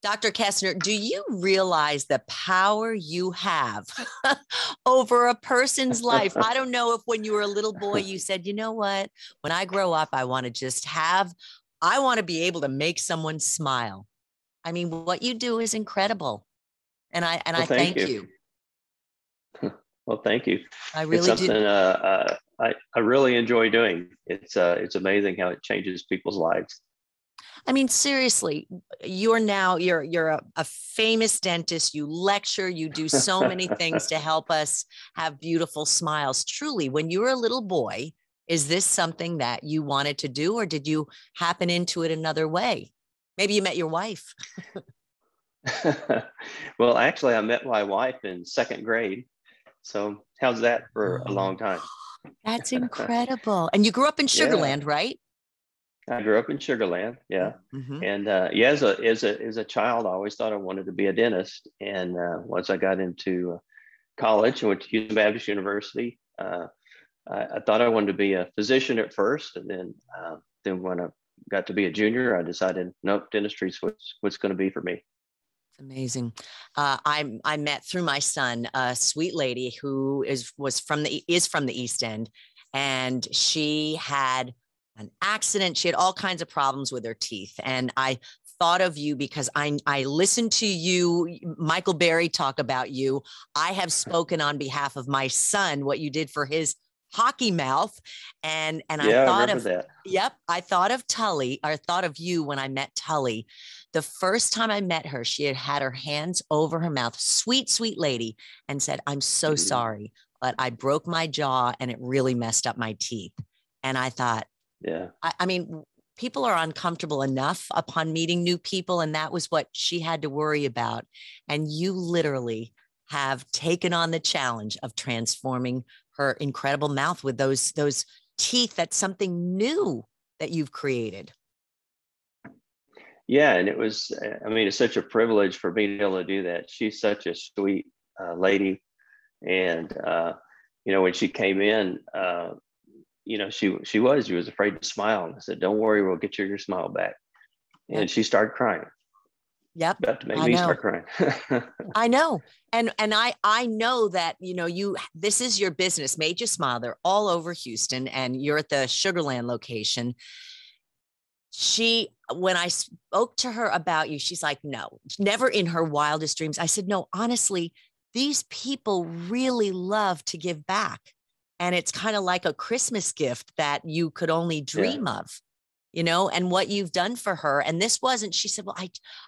Dr. Kesner, do you realize the power you have over a person's life? I don't know if when you were a little boy, you said, you know what, when I grow up, I want to be able to make someone smile. I mean, what you do is incredible. And I Well, thank thank you. you. Well, thank you. I It's really something do. I really enjoy doing. It's amazing how it changes people's lives. I mean, seriously, you're a famous dentist. You lecture, you do so many things to help us have beautiful smiles. Truly, when you were a little boy, is this something that you wanted to do, or did you happen into it another way? Maybe you met your wife. Well, actually, I met my wife in second grade. So how's that for a Oh, long time? that's incredible. And you grew up in Yeah, Sugarland, right? I grew up in Sugarland. Yeah, Mm-hmm. and yeah, as a child, I always thought I wanted to be a dentist. And once I got into college, I went to Houston Baptist University. I thought I wanted to be a physician at first, and then when I got to be a junior, I decided nope, dentistry is what's going to be for me. It's amazing. I met through my son a sweet lady who is from the East End, and she had an accident. She had all kinds of problems with her teeth, and I thought of you because I listened to you, Michael Berry, talk about you. I have spoken on behalf of my son what you did for his hockey mouth, and I Yeah, I thought remember of that. yep, I thought of Tully, or thought of you when I met Tully. The first time I met her, she had had her hands over her mouth, sweet, sweet lady, and said, I'm so Mhm. sorry, but I broke my jaw and it really messed up my teeth. And I thought, Yeah. I mean, people are uncomfortable enough upon meeting new people. And that was what she had to worry about. And you literally have taken on the challenge of transforming her incredible mouth with those teeth. That's something new that you've created. Yeah, and it was, I mean, it's such a privilege for me to be able to do that. She's such a sweet lady. And, when she came in, she was afraid to smile. And I said, don't worry, we'll get your smile back. Yep. And she started crying, Yep. about to make I me know. start crying. I know. And I know that, this is your business, Made You Smile. They're all over Houston, and you're at the Sugarland location. When I spoke to her about you, she's like, no, never in her wildest dreams. I said, no, honestly, these people really love to give back. And it's kind of like a Christmas gift that you could only Yeah. dream of, and what you've done for her. And this wasn't, she said, well,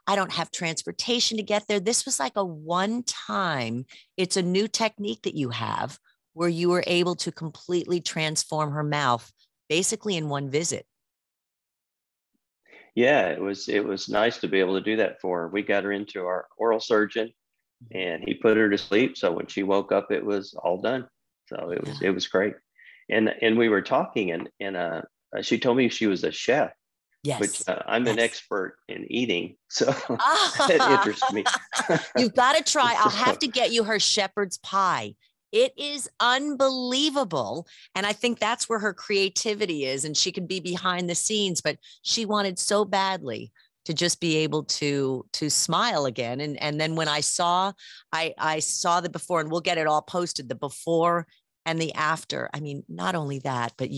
I don't have transportation to get there. This was like a one time, it's a new technique that you have where you were able to completely transform her mouth basically in one visit. Yeah, it was nice to be able to do that for her. We got her into our oral surgeon and he put her to sleep. So when she woke up, it was all done. So it was Yeah. it was great. And we were talking and she told me she was a chef, which Yes. I'm an Yes. expert in eating. So it Ah, interests me. you've got to try. I'll have So to get you her shepherd's pie. It is unbelievable. And I think that's where her creativity is. And she can be behind the scenes, but she wanted so badly to just be able to smile again. And then when I saw the before, and we'll get it all posted, the before and the after. I mean, not only that, but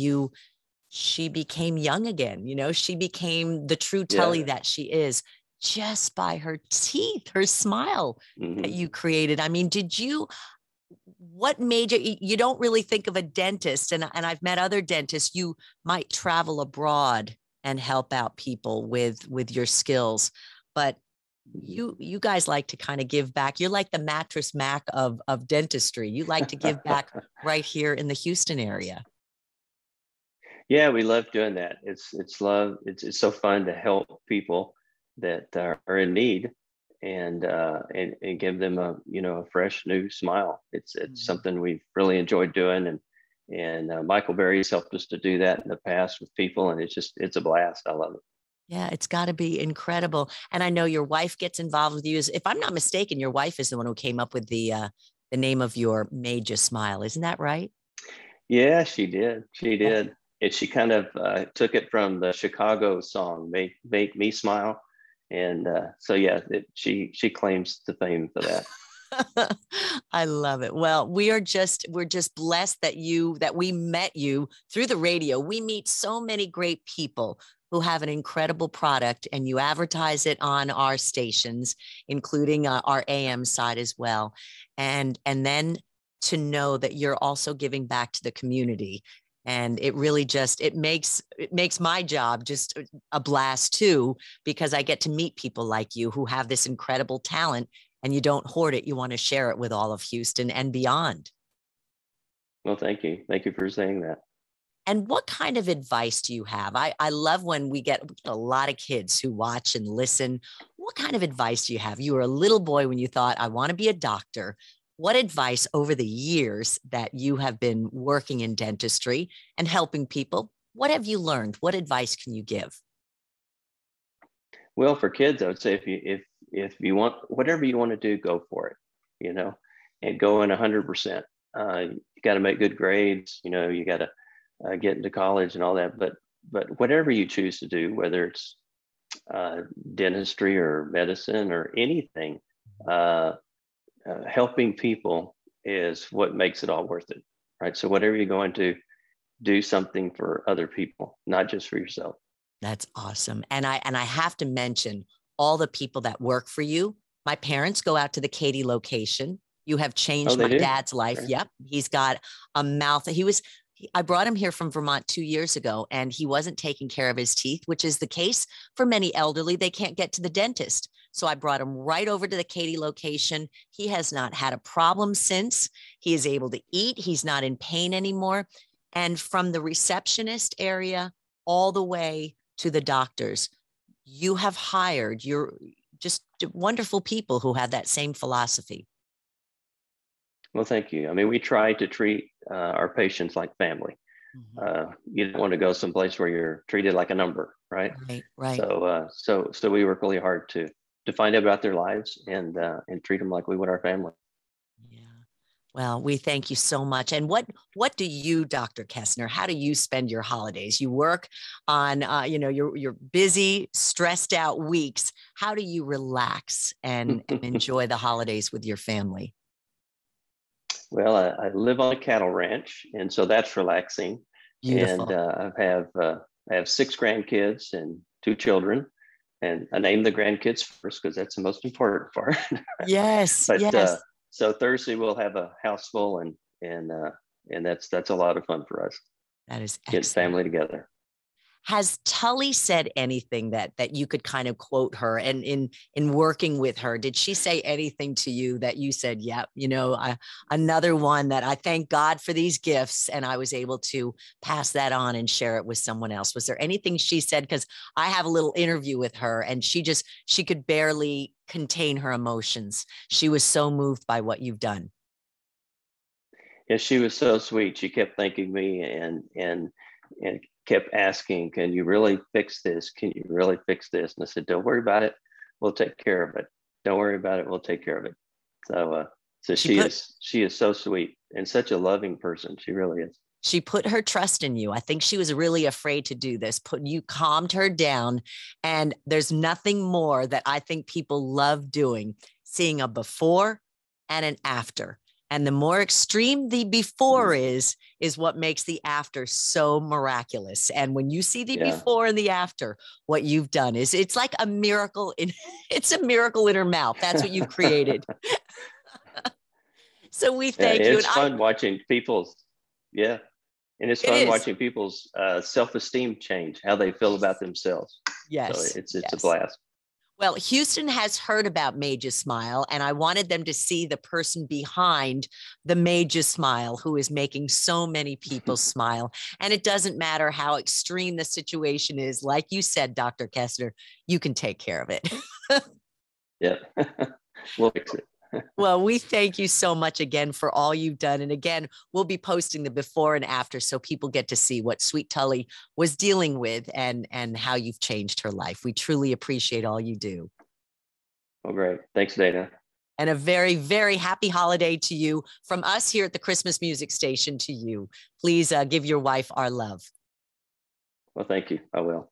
she became young again. She became the true Tully yeah. that she is just by her teeth, her smile that Hmm. you created. I mean, what made you don't really think of a dentist, and I've met other dentists, you might travel abroad and help out people with your skills, but you guys like to kind of give back. You're like the mattress Mac of dentistry. You like to give back right here in the Houston area. Yeah, we love doing that. It's love. It's so fun to help people that are in need and give them a fresh new smile. It's Mhm. something we've really enjoyed doing and Michael Berry's helped us to do that in the past with people and it's a blast. I love it. Yeah, it's got to be incredible. And I know your wife gets involved with you. If I'm not mistaken, your wife is the one who came up with the name of your Made You Smile. Isn't that right? Yeah, she did. She Yeah. did. And she kind of took it from the Chicago song "Make Me Smile," And so yeah, she claims the fame for that. I love it. Well, we're just blessed that we met you through the radio. We meet so many great people who have an incredible product, and you advertise it on our stations, including our AM side as well. And then to know that you're also giving back to the community. And it really just it makes my job just a blast too, because I get to meet people like you who have this incredible talent, and you don't hoard it. You want to share it with all of Houston and beyond. Well, thank you. Thank you for saying that. And what kind of advice do you have? I love when we get a lot of kids who watch and listen. What kind of advice do you have? You were a little boy when you thought, I want to be a doctor. What advice over the years that you have been working in dentistry and helping people, what have you learned? What advice can you give? Well, for kids, I would say if you want whatever you want to do, go for it, and go in 100%. You got to make good grades, you got to get into college and all that. But whatever you choose to do, whether it's dentistry or medicine or anything, helping people is what makes it all worth it, right? So whatever you're going to do, something for other people, not just for yourself. That's awesome. And I have to mention all the people that work for you. My parents go out to the Katy location. You have changed my dad's life. Right. Yep. He's got a mouth. I brought him here from Vermont 2 years ago, and he wasn't taking care of his teeth, which is the case for many elderly. They can't get to the dentist. So I brought him right over to the Katy location. He has not had a problem since. He is able to eat. He's not in pain anymore. And from the receptionist area all the way to the doctors, you have hired, you're just wonderful people who have that same philosophy. Well, thank you. I mean, we try to treat our patients like family. Mm-hmm. You don't want to go someplace where you're treated like a number, right? Right. So we work really hard to find out about their lives and treat them like we would our family. Yeah. Well, we thank you so much. And what do you, Dr. Kesner, how do you spend your holidays? You work on, your busy, stressed out weeks. How do you relax and enjoy the holidays with your family? Well, I live on a cattle ranch, and so that's relaxing. Beautiful. And I have 6 grandkids and 2 children, and I name the grandkids first because that's the most important part. Yes. But yes. So Thursday we'll have a house full, and that's a lot of fun for us. That is excellent. Get family together. Has Tully said anything that you could kind of quote her? And in working with her, did she say anything to you that you said, "Yep, another one that I thank God for these gifts, and I was able to pass that on and share it with someone else"? Was there anything she said? Because I have a little interview with her, and she could barely contain her emotions. She was so moved by what you've done. Yeah, she was so sweet. She kept thanking me and kept asking, can you really fix this? Can you really fix this? And I said, don't worry about it. We'll take care of it. Don't worry about it. We'll take care of it. So she is so sweet and such a loving person. She really is. She put her trust in you. I think she was really afraid to do this. You calmed her down. And there's nothing more that I think people love doing, seeing a before and an after. And the more extreme the before is what makes the after so miraculous. And when you see the before and the after, what you've done it's like a miracle it's a miracle in her mouth. That's what you've created. So we thank you. It's fun watching people's, and it's fun watching people's self-esteem change, how they feel about themselves. Yes. So it's a blast. Well, Houston has heard about Major Smile, and I wanted them to see the person behind the Major Smile who is making so many people smile. And it doesn't matter how extreme the situation is. Like you said, Dr. Kesner, you can take care of it. Yeah, we'll fix it. Well, we thank you so much again for all you've done. And again, we'll be posting the before and after so people get to see what Sweet Tully was dealing with and how you've changed her life. We truly appreciate all you do. Well, great. Thanks, Dana. And a very, very happy holiday to you from us here at the Christmas Music Station to you. Please give your wife our love. Well, thank you. I will.